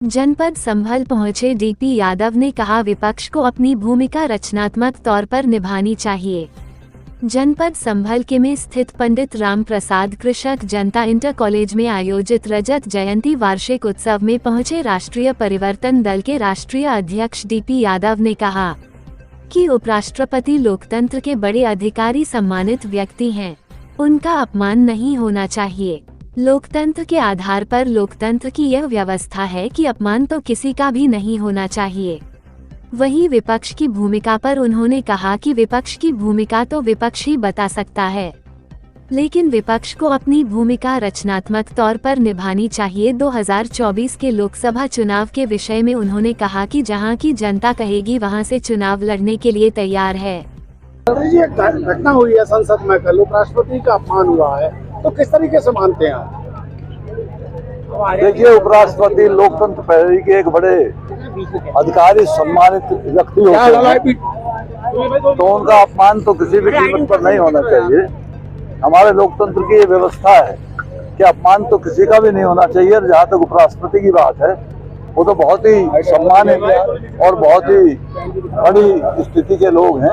जनपद संभल पहुंचे डीपी यादव ने कहा, विपक्ष को अपनी भूमिका रचनात्मक तौर पर निभानी चाहिए। जनपद संभल के में स्थित पंडित राम प्रसाद कृषक जनता इंटर कॉलेज में आयोजित रजत जयंती वार्षिक उत्सव में पहुंचे राष्ट्रीय परिवर्तन दल के राष्ट्रीय अध्यक्ष डीपी यादव ने कहा कि उपराष्ट्रपति लोकतंत्र के बड़े अधिकारी सम्मानित व्यक्ति हैं, उनका अपमान नहीं होना चाहिए। लोकतंत्र के आधार पर लोकतंत्र की यह व्यवस्था है कि अपमान तो किसी का भी नहीं होना चाहिए। वहीं विपक्ष की भूमिका पर उन्होंने कहा कि विपक्ष की भूमिका तो विपक्ष ही बता सकता है, लेकिन विपक्ष को अपनी भूमिका रचनात्मक तौर पर निभानी चाहिए। 2024 के लोकसभा चुनाव के विषय में उन्होंने कहा कि जहां की जनता कहेगी वहां से चुनाव लड़ने के लिए तैयार है। ये घटना हुई है संसद में, कल उपराष्ट्रपति का अपमान हुआ है, तो किस तरीके से मानते हैं आप? देखिए, उपराष्ट्रपति लोकतंत्र पहले के एक बड़े अधिकारी सम्मानित व्यक्ति होते हैं, तो उनका अपमान तो किसी भी कीमत पर नहीं होना चाहिए। हमारे लोकतंत्र की ये व्यवस्था है कि अपमान तो किसी का भी नहीं होना चाहिए। जहाँ तक उपराष्ट्रपति की बात है, वो तो बहुत ही सम्मानित और बहुत ही बड़ी स्थिति के लोग हैं,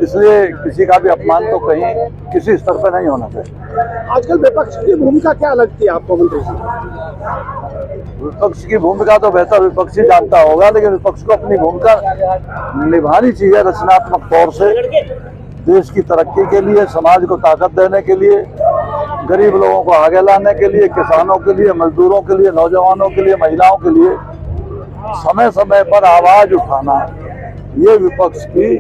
इसलिए किसी का भी अपमान तो कहीं किसी स्तर पर नहीं होना चाहिए। आजकल विपक्ष की भूमिका क्या लगती है आपको मंत्री जी? विपक्ष की भूमिका तो बेहतर विपक्ष ही जानता होगा, लेकिन विपक्ष को अपनी भूमिका निभानी चाहिए रचनात्मक तौर से, देश की तरक्की के लिए, समाज को ताकत देने के लिए, गरीब लोगों को आगे लाने के लिए, किसानों के लिए, मजदूरों के लिए, नौजवानों के लिए, महिलाओं के लिए समय समय पर आवाज उठाना, ये विपक्ष की